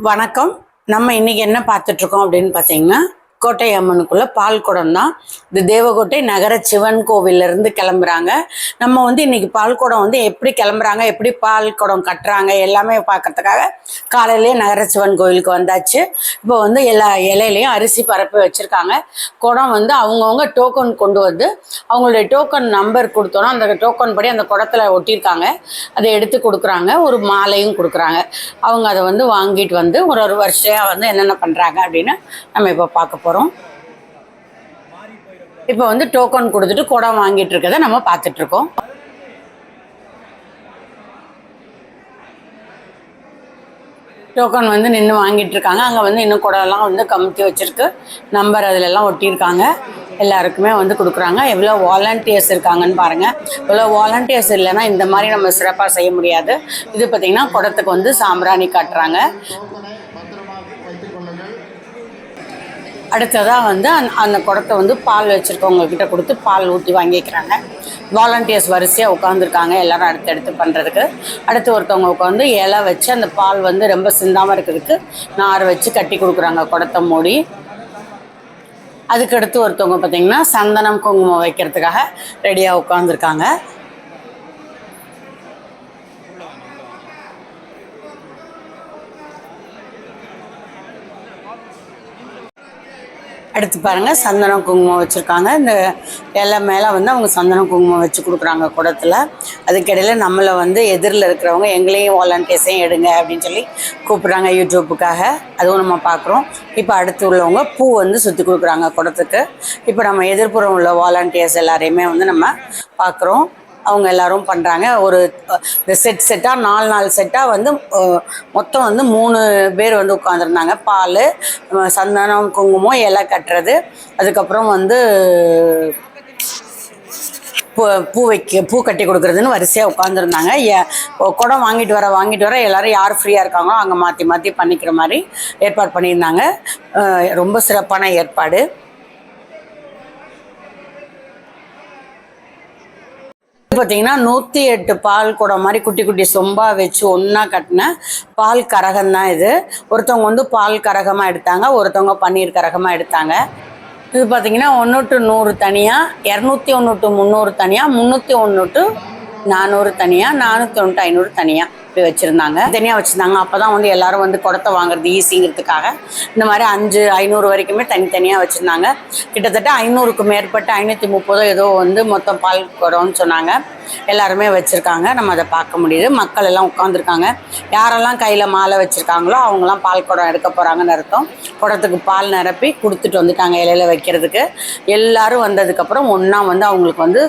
வணக்கம். நம்ம இன்னைக்கு என்ன பார்த்துட்டு இருக்கோம் அப்படின்னு பார்த்தீங்கன்னா, கோட்டை அம்மனுக்குள்ள பால் குடம் தான். இது தேவகோட்டை நகர சிவன் கோவில்ல இருந்து கிளம்புறாங்க. நம்ம இன்னைக்கு பால் குடம் எப்படி கிளம்புறாங்க, எப்படி பால் குடம் கட்டுறாங்க எல்லாமே பார்க்கறதுக்காக காலையிலேயே நகர சிவன் கோவிலுக்கு வந்தாச்சு. இப்போ எல்லா இலையிலையும் அரிசி பரப்பி வச்சிருக்காங்க. குடம் அவங்கவுங்க டோக்கன் கொண்டு அவங்களுடைய டோக்கன் நம்பர் கொடுத்தோன்னா அந்த டோக்கன் படி அந்த குடத்துல ஒட்டியிருக்காங்க. அதை எடுத்து கொடுக்குறாங்க. ஒரு மாலையும் கொடுக்குறாங்க. அவங்க அதை வாங்கிட்டு ஒரு வருஷம் என்னென்ன பண்ணுறாங்க அப்படின்னு நம்ம இப்போ பார்க்க போகிறோம். இப்போ டோக்கன் கொடுத்துட்டு குடம் வாங்கிட்டு இருக்கதை நம்ம பார்த்துட்டு இருக்கோம். டோக்கன் நின்று வாங்கிட்டு இருக்காங்க. அங்கே இன்னும் குடம்லாம் கமுத்தி வச்சிருக்கு. நம்பர் அதிலெல்லாம் ஒட்டியிருக்காங்க. எல்லாருக்குமே கொடுக்குறாங்க. எவ்வளோ வாலண்டியர்ஸ் இருக்காங்கன்னு பாருங்கள். இவ்வளோ வாலண்டியர்ஸ் இல்லைன்னா இந்த மாதிரி நம்ம சிறப்பாக செய்ய முடியாது. இது பார்த்திங்கன்னா குடத்துக்கு சாம்பிராணி காட்டுறாங்க. அடுத்ததாக அந்த குடத்தை பால் வச்சுருக்கவங்கக்கிட்ட கொடுத்து பால் ஊற்றி வாங்கிக்கிறாங்க. வாலண்டியர்ஸ் வரிசையாக உட்காந்துருக்காங்க எல்லோரும் அடுத்தடுத்து பண்ணுறதுக்கு. அடுத்து ஒருத்தவங்க உட்காந்து இலை வச்சு அந்த பால் ரொம்ப சிந்தாமல் இருக்கிறதுக்கு நார் வச்சு கட்டி கொடுக்குறாங்க குடத்தை மூடி. அதுக்கடுத்து ஒருத்தவங்க பார்த்திங்கன்னா சந்தனம் குங்குமம் வைக்கிறதுக்காக ரெடியாக உட்காந்துருக்காங்க. அடுத்து பாருங்கள், சந்தனம் குங்குமம் வச்சுருக்காங்க. இந்த இலை மேலே அவங்க சந்தனம் குங்குமம் வச்சு கொடுக்குறாங்க குடத்தில். அதுக்கிடையில் நம்மளை எதிரில் இருக்கிறவங்க எங்களையும் வாலண்டியர்ஸையும் எடுங்க அப்படின்னு சொல்லி கூப்பிட்றாங்க யூடியூப்புக்காக. அதுவும் நம்ம பார்க்குறோம். இப்போ அடுத்து உள்ளவங்க பூ சுற்றி கொடுக்குறாங்க குடத்துக்கு. இப்போ நம்ம எதிர்ப்புறம் உள்ள வாலண்டியர்ஸ் எல்லாரையுமே நம்ம பார்க்குறோம். அவங்க எல்லாரும் பண்ணுறாங்க. ஒரு செட்டாக 4 செட்டாக மொத்தம் 3 பேர் உட்காந்துருந்தாங்க. பால், சந்தனம் குங்குமம், இலை கட்டுறது, அதுக்கப்புறம் பூ கட்டி கொடுக்குறதுன்னு வரிசையாக உட்காந்துருந்தாங்க. குடம் வாங்கிட்டு வர எல்லோரும் யார் ஃப்ரீயாக இருக்காங்களோ அங்கே மாற்றி மாற்றி பண்ணிக்கிற மாதிரி ஏற்பாடு பண்ணியிருந்தாங்க. ரொம்ப சிறப்பான ஏற்பாடு. பார்த்தீங்கன்னா 108 பால் குடம் மாதிரி குட்டி குட்டி சொம்பாக வச்சு ஒன்றா கட்டின பால் கரகம் தான் இது. ஒருத்தவங்க பால் கரகமாக எடுத்தாங்க, ஒருத்தவங்க பன்னீர் கரகமாக எடுத்தாங்க. இது பார்த்தீங்கன்னா 1 to 100 தனியாக, 201 to 300 தனியாக, 301 to 400 தனியாக, 401 to 500 தனியாக இப்படி வச்சுருந்தாங்க. தனியாக வச்சுருந்தாங்க. அப்போ தான் எல்லோரும் குடத்தை வாங்குறது ஈஸிங்கிறதுக்காக இந்த மாதிரி 500 வரைக்குமே தனித்தனியாக வச்சுருந்தாங்க. கிட்டத்தட்ட 500க்கு மேற்பட்ட 530 ஏதோ மொத்தம் பால் குடம்னு சொன்னாங்க. எல்லாருமே வச்சுருக்காங்க. நம்ம அதை பார்க்க முடியுது. மக்கள் எல்லாம் உட்காந்துருக்காங்க. யாரெல்லாம் கையில் மாலை வச்சுருக்காங்களோ அவங்களாம் பால் குடம் எடுக்க போகிறாங்கன்னு அர்த்தம். குடத்துக்கு பால் நிரப்பி கொடுத்துட்டு வந்துட்டாங்க இலையில் வைக்கிறதுக்கு. எல்லோரும் வந்ததுக்கப்புறம் ஒன்றா அவங்களுக்கு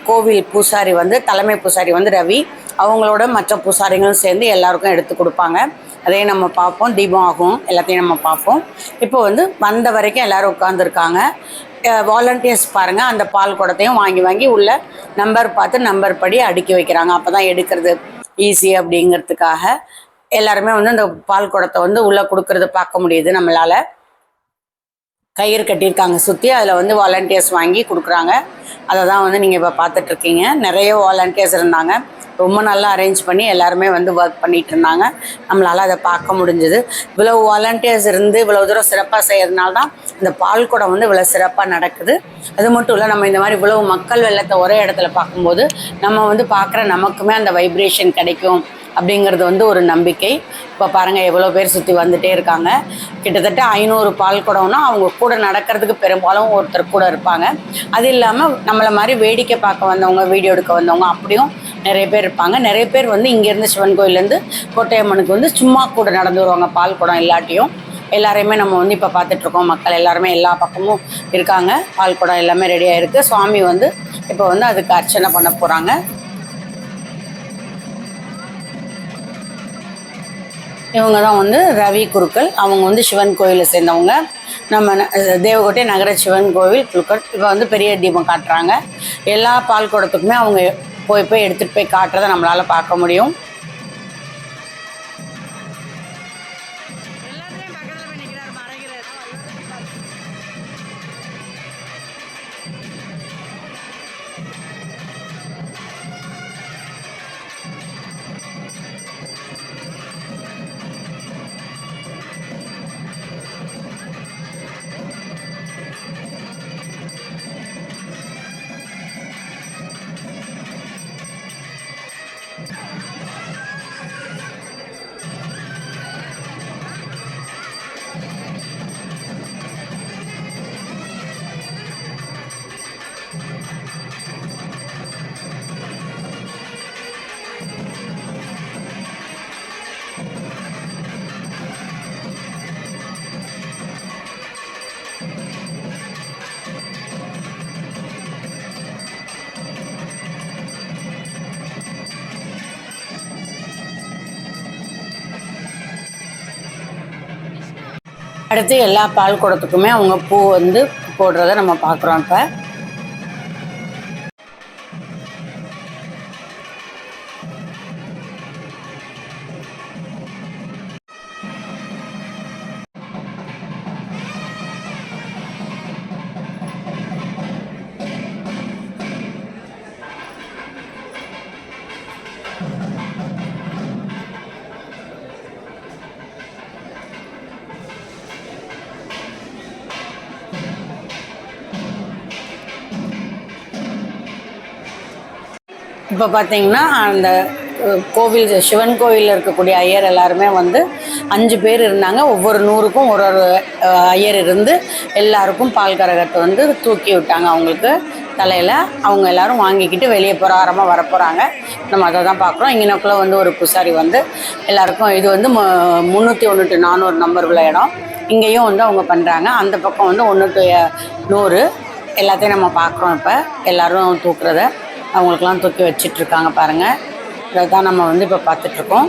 கோவில் பூசாரி தலைமை பூசாரி ரவி, அவங்களோட மற்ற பூசாரிகளும் சேர்ந்து எல்லாருக்கும் எடுத்து கொடுப்பாங்க. அதையும் நம்ம பார்ப்போம். தீபம் ஆகும், எல்லாத்தையும் நம்ம பார்ப்போம். இப்போ வந்த வரைக்கும் எல்லோரும் உட்காந்துருக்காங்க. வாலண்டியர்ஸ் பாருங்கள், அந்த பால் குடத்தையும் வாங்கி உள்ள நம்பர் பார்த்து நம்பர் படி அடுக்கி வைக்கிறாங்க. அப்போ தான் எடுக்கிறது ஈஸி அப்படிங்கிறதுக்காக எல்லாருமே அந்த பால் குடத்தை உள்ளே கொடுக்கறத பார்க்க முடியுது நம்மளால். கயிறு கட்டியிருக்காங்க சுற்றி. அதில் வாலண்டியர்ஸ் வாங்கி கொடுக்குறாங்க. அதை தான் நீங்கள் இப்போ பார்த்துட்ருக்கீங்க. நிறைய வாலண்டியர்ஸ் இருந்தாங்க. ரொம்ப நல்லா அரேஞ்ச் பண்ணி எல்லாருமே ஒர்க் பண்ணிகிட்டு இருந்தாங்க. நம்மளால் அதை பார்க்க முடிஞ்சுது. இவ்வளோ வாலண்டியர்ஸ் இருந்து இவ்வளோ தூரம் சிறப்பாக செய்கிறதுனால தான் இந்த பால் குடம் இவ்வளோ சிறப்பாக நடக்குது. அது மட்டும் இல்லை, நம்ம இந்த மாதிரி இவ்வளோ மக்கள் வெள்ளத்தை ஒரே இடத்துல பார்க்கும்போது நம்ம பார்க்குற நமக்குமே அந்த வைப்ரேஷன் கிடைக்கும் அப்படிங்கிறது ஒரு நம்பிக்கை. இப்போ பாருங்கள், எவ்வளோ பேர் சுற்றி வந்துகிட்டே இருக்காங்க. கிட்டத்தட்ட 500 பால் குடம்னா அவங்க கூட நடக்கிறதுக்கு பெரும்பாலும் ஒருத்தர் கூட இருப்பாங்க. அது இல்லாமல் நம்மளை மாதிரி வேடிக்கை பார்க்க வந்தவங்க, வீடியோ எடுக்க வந்தவங்க அப்படியும் நிறைய பேர் இருப்பாங்க. நிறைய பேர் இங்கேருந்து சிவன் கோயிலேருந்து கோட்டையம்மனுக்கு சும்மா கூட நடந்து வருவாங்க பால் குடம் இல்லாட்டியும். எல்லாரையுமே நம்ம இப்போ பார்த்துட்ருக்கோம். மக்கள் எல்லாருமே எல்லா பக்கமும் இருக்காங்க. பால் குடம் எல்லாமே ரெடியாக இருக்குது. சுவாமி இப்போ அதுக்கு அர்ச்சனை பண்ண போகிறாங்க. இவங்க தான் ரவி குருக்கள். அவங்க சிவன் கோயிலை சேர்ந்தவங்க. நம்ம தேவகோட்டை நகர சிவன் கோவில் குருக்கள். இப்போ பெரிய தீபம் காட்டுறாங்க. எல்லா பால் குடத்துக்குமே அவங்க போய் எடுத்துகிட்டு போய் காட்டுறதை நம்மளால் பார்க்க முடியும். அடுத்து எல்லா பால் குடத்துக்குமே அவங்க பூ வந்து போடுறத நம்ம பார்க்குறோம். இப்போ இப்போ பார்த்தீங்கன்னா அந்த கோவில் சிவன் கோவிலில் இருக்கக்கூடிய ஐயர் எல்லாருமே வந்து 5 பேர் இருந்தாங்க. ஒவ்வொரு 100க்கும் ஒரு ஐயர் இருந்து எல்லாருக்கும் பால் கரகத்தை வந்து தூக்கி விட்டாங்க அவங்களுக்கு தலையில். அவங்க எல்லோரும் வாங்கிக்கிட்டு வெளியே பிரகாரமாக வரப்போகிறாங்க. நம்ம அதை தான் பார்க்குறோம். இங்கனக்குள்ளே வந்து ஒரு பூசாரி வந்து எல்லாருக்கும் இது வந்து 301 to 400 நம்பர் உள்ள இடம். இங்கேயும் வந்து அவங்க பண்ணுறாங்க. அந்த பக்கம் வந்து 1 to 100 எல்லாத்தையும் நம்ம பார்க்குறோம். இப்போ எல்லோரும் தூக்குறத அவங்களுக்கெல்லாம் தூக்கி வச்சிட்ருக்காங்க பாருங்கள். இதை தான் நம்ம வந்து இப்போ பார்த்துட்ருக்கோம்.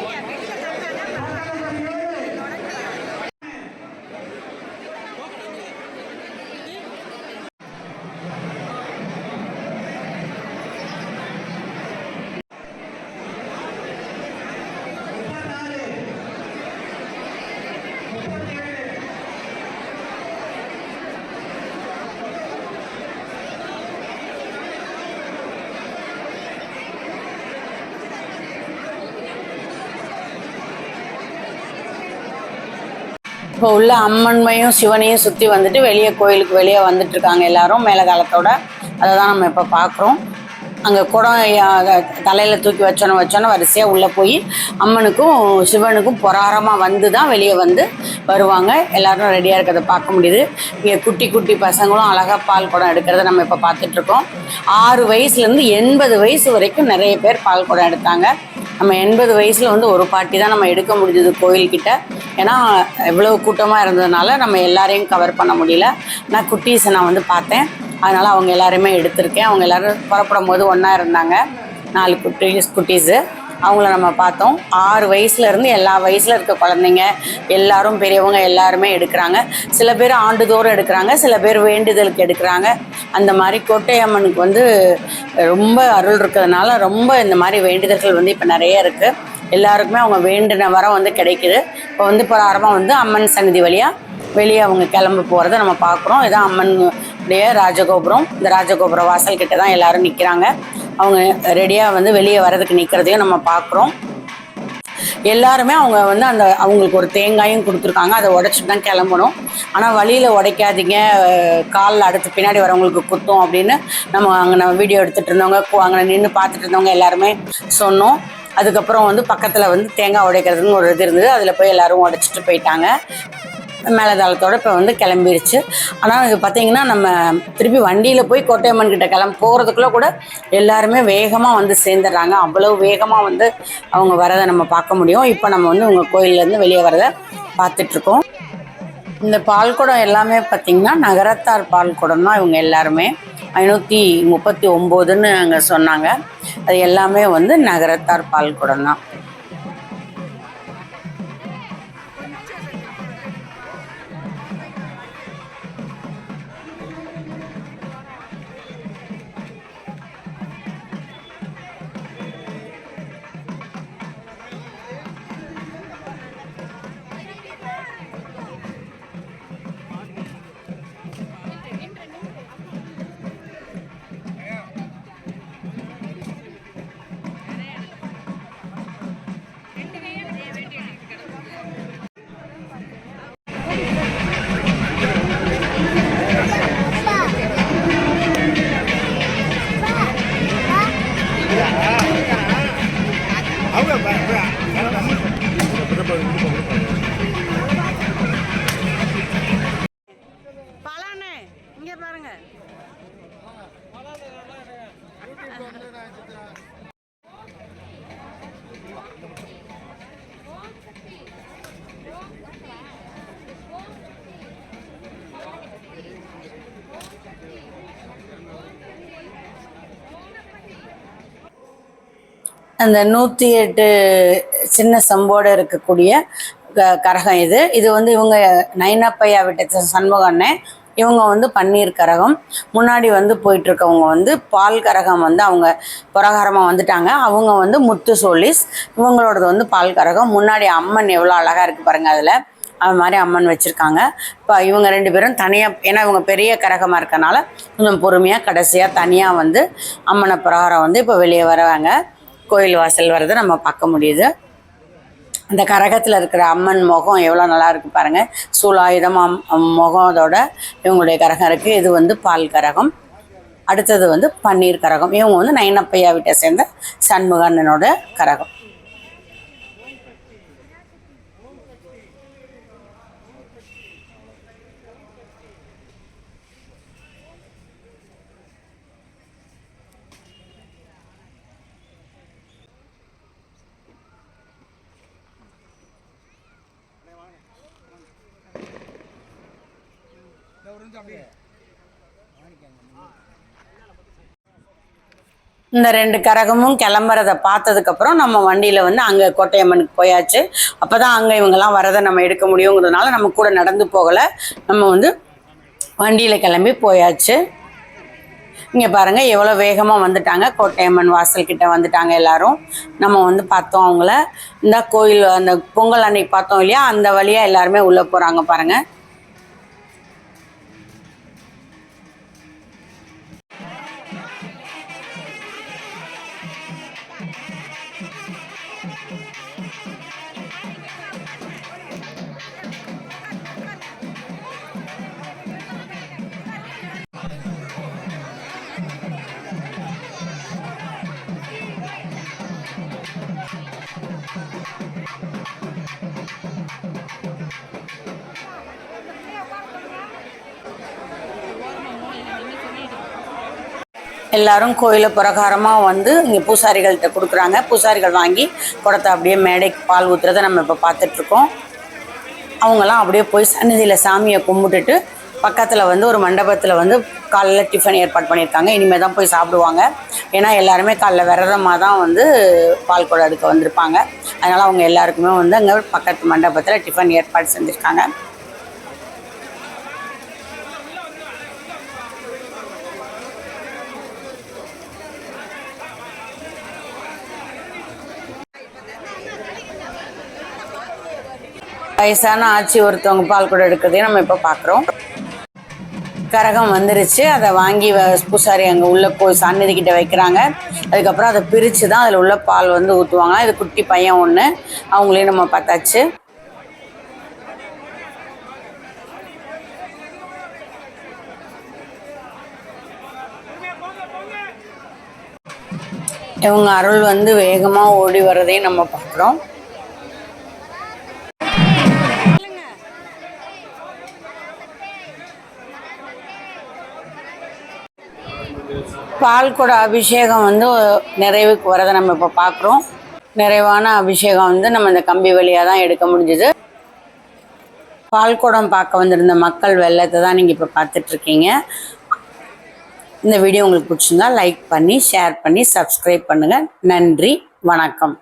இப்போ உள்ள அம்மன்மையும் சிவனையும் சுற்றி வந்துட்டு வெளியே கோயிலுக்கு வெளியே வந்துட்டுருக்காங்க எல்லோரும் மேலகாலத்தோட. அதை தான் நம்ம இப்போ பார்க்குறோம். அங்கே குடம் தலையில் தூக்கி வச்சோன்னு வரிசையாக உள்ளே போய் அம்மனுக்கும் சிவனுக்கும் பொறாரமாக வந்து தான் வெளியே வந்து வருவாங்க. எல்லோரும் ரெடியாக இருக்கிறத பார்க்க முடியுது. இங்கே குட்டி குட்டி பசங்களும் அழகாக பால் குடம் எடுக்கிறத நம்ம இப்போ பார்த்துட்ருக்கோம். 6 வயசுலேருந்து 80 வயசு வரைக்கும் நிறைய பேர் பால் குடம் எடுத்தாங்க. நம்ம 80 வயசில் வந்து ஒரு பாட்டி தான் நம்ம எடுக்க முடிஞ்சது கோயில்கிட்ட. ஏன்னா எவ்வளோ கூட்டமாக இருந்ததுனால நம்ம எல்லாரையும் கவர் பண்ண முடியல. நான் குட்டீஸை நான் வந்து பார்த்தேன். அதனால் அவங்க எல்லாருமே எடுத்திருக்கேன். அவங்க எல்லோரும் புறப்படும் போது ஒன்றா இருந்தாங்க. 4 குட்டீஸு அவங்கள நம்ம பார்த்தோம். 6 வயசுலேருந்து எல்லா வயசில் இருக்க குழந்தைங்க எல்லாரும் பெரியவங்க எல்லாருமே எடுக்கிறாங்க. சில பேர் ஆண்டுதோறும் எடுக்கிறாங்க, சில பேர் வேண்டுதலுக்கு எடுக்கிறாங்க. அந்த மாதிரி கோட்டையம்மனுக்கு வந்து ரொம்ப அருள் இருக்கிறதுனால ரொம்ப இந்த மாதிரி வேண்டுதல்கள் வந்து இப்போ நிறைய இருக்குது. எல்லாருக்குமே அவங்க வேண்டின வரம் வந்து கிடைக்குது. இப்போ வந்து பிரகாரமாக வந்து அம்மன் சன்னதி வழியாக வெளியே அவங்க கிளம்ப போகிறத நம்ம பார்க்குறோம். இதான் அம்மனுடைய ராஜகோபுரம். இந்த ராஜகோபுரம் வாசல் கிட்ட தான் எல்லோரும் நிற்கிறாங்க. அவங்க ரெடியாக வந்து வெளியே வர்றதுக்கு நிற்கிறதையும் நம்ம பார்க்குறோம். எல்லாருமே அவங்க வந்து அவங்களுக்கு ஒரு தேங்காயும் கொடுத்துருக்காங்க. அதை உடைச்சிட்டு தான் கிளம்பணும். ஆனால் வழியில் உடைக்காதீங்க, காலில் அடுத்து பின்னாடி வரவங்களுக்கு குத்தும் அப்படின்னு நம்ம வீடியோ எடுத்துகிட்டு இருந்தவங்க அங்கே நின்று பார்த்துட்டு இருந்தவங்க எல்லாருமே சொன்னோம். அதுக்கப்புறம் வந்து பக்கத்தில் வந்து தேங்காய் உடைக்கிறதுன்னு ஒரு இது இருந்தது. அதில் போய் எல்லோரும் உடைச்சிட்டு போயிட்டாங்க. மேலதாளத்தோடு இப்போ வந்து கிளம்பிருச்சு. ஆனால் இது பார்த்திங்கன்னா நம்ம திருப்பி வண்டியில் போய் கோட்டையம்மன் கிட்ட போகிறதுக்குள்ளே கூட எல்லாருமே வேகமாக வந்து சேர்ந்துடுறாங்க. அவ்வளோ வேகமாக வந்து அவங்க வரதை நம்ம பார்க்க முடியும். இப்போ நம்ம வந்து உங்கள் கோயிலேருந்து வெளியே வரதை பார்த்துட்ருக்கோம். இந்த பால்குடம் எல்லாமே பார்த்திங்கன்னா நகரத்தார் பால்குடம் தான். இவங்க எல்லாருமே 539ன்னு அங்கே சொன்னாங்க. அது எல்லாமே வந்து நகரத்தார் பால்குடம் தான். பலானே இங்கே பாருங்க. அந்த 108 சின்ன சம்போடு இருக்கக்கூடிய கரகம் இது. இது வந்து இவங்க நைனாப்பையா விட்ட சண்முகண்ணே, இவங்க வந்து பன்னீர் கரகம். முன்னாடி வந்து போயிட்டுருக்கவங்க வந்து பால் கரகம் வந்து அவங்க பிரகாரமாக வந்துட்டாங்க. அவங்க வந்து முத்து சோலிஸ், இவங்களோடது வந்து பால் கரகம். முன்னாடி அம்மன் எவ்வளோ அழகாக இருக்குது பாருங்கள், அதில் அது மாதிரி அம்மன் வச்சுருக்காங்க. இப்போ இவங்க 2 பேரும் தனியாக, ஏன்னா இவங்க பெரிய கரகமாக இருக்கனால கொஞ்சம் பொறுமையாக கடைசியாக தனியாக வந்து அம்மனை பிரகாரம் வந்து இப்போ வெளியே வராங்க. கோயில் வாசல் வர்றதை நம்ம பார்க்க முடியுது. அந்த கரகத்தில் இருக்கிற அம்மன் முகம் எவ்வளோ நல்லா இருக்குது பாருங்கள். சூலாயுதம் முகம் அதோட இவங்களுடைய கரகம் இருக்குது. இது வந்து பால் கரகம். அடுத்தது வந்து பன்னீர் கரகம். இவங்க வந்து நைனப்பையா வீட்டை சேர்ந்த சண்முகண்ணனோட கரகம். இந்த 2 கரகமும் கிளம்புறதை பார்த்ததுக்கப்புறம் நம்ம வண்டியில் வந்து அங்கே கோட்டையம்மனுக்கு போயாச்சு. அப்போ தான் அங்கே இவங்கெல்லாம் வரதை நம்ம எடுக்க முடியுங்கிறதுனால நம்ம கூட நடந்து போகலை, நம்ம வந்து வண்டியில் கிளம்பி போயாச்சு. இங்கே பாருங்கள் எவ்வளோ வேகமாக வந்துட்டாங்க. கோட்டையம்மன் வாசல்கிட்ட வந்துட்டாங்க எல்லாரும். நம்ம வந்து பார்த்தோம் அவங்கள. இந்த கோயில் அந்த பொங்கல் அன்னைக்கு பார்த்தோம் இல்லையா, அந்த வழியாக எல்லாருமே உள்ளே போகிறாங்க பாருங்கள். எல்லாரும் கோயிலை பிரகாரமாக வந்து இங்கே பூசாரிகள்கிட்ட கொடுக்குறாங்க. பூசாரிகள் வாங்கி குடத்தை அப்படியே மேடைக்கு பால் ஊற்றுறதை நம்ம இப்போ பார்த்துட்ருக்கோம். அவங்களாம் அப்படியே போய் சன்னதியில் சாமியை கும்பிட்டுட்டு பக்கத்தில் வந்து ஒரு மண்டபத்தில் வந்து காலைல டிஃபன் ஏற்பாடு பண்ணியிருக்காங்க. இனிமேல் தான் போய் சாப்பிடுவாங்க. ஏன்னா எல்லாருமே காலைல விரதமாக தான் வந்து பால் குடம் எடுக்க வந்திருப்பாங்க. அதனால் அவங்க எல்லாருக்குமே வந்து அங்கே பக்கத்து மண்டபத்தில் டிஃபன் ஏற்பாடு செஞ்சுருக்காங்க. வயசான ஆட்சி ஒருத்தவங்க பால் குடம் எடுக்கிறதையும் நம்ம இப்போ பார்க்குறோம். கரகம் வந்துருச்சு. அதை வாங்கி பூசாரி அங்கே உள்ளே போய் சன்னதிக்கிட்ட வைக்கிறாங்க. அதுக்கப்புறம் அதை பிரித்து தான் அதில் உள்ள பால் வந்து ஊற்றுவாங்க. இது குட்டி பையன் ஒன்று, அவங்களையும் நம்ம பார்த்தாச்சு. இவங்க அருள் வந்து வேகமாக ஓடி வர்றதையும் நம்ம பார்க்குறோம். பால் குடம் அபிஷேகம் வந்து நிறைவுக்கு வரதை நம்ம இப்போ பார்க்குறோம். நிறைவான அபிஷேகம் வந்து நம்ம இந்த கம்பி வழியாக தான் எடுக்க முடிஞ்சுது. பால் குடம் பார்க்க வந்திருந்த மக்கள் வெள்ளத்தை தான் நீங்கள் இப்போ பார்த்துட்ருக்கீங்க. இந்த வீடியோ உங்களுக்கு பிடிச்சிருந்தா லைக் பண்ணி ஷேர் பண்ணி சப்ஸ்கிரைப் பண்ணுங்கள். நன்றி, வணக்கம்.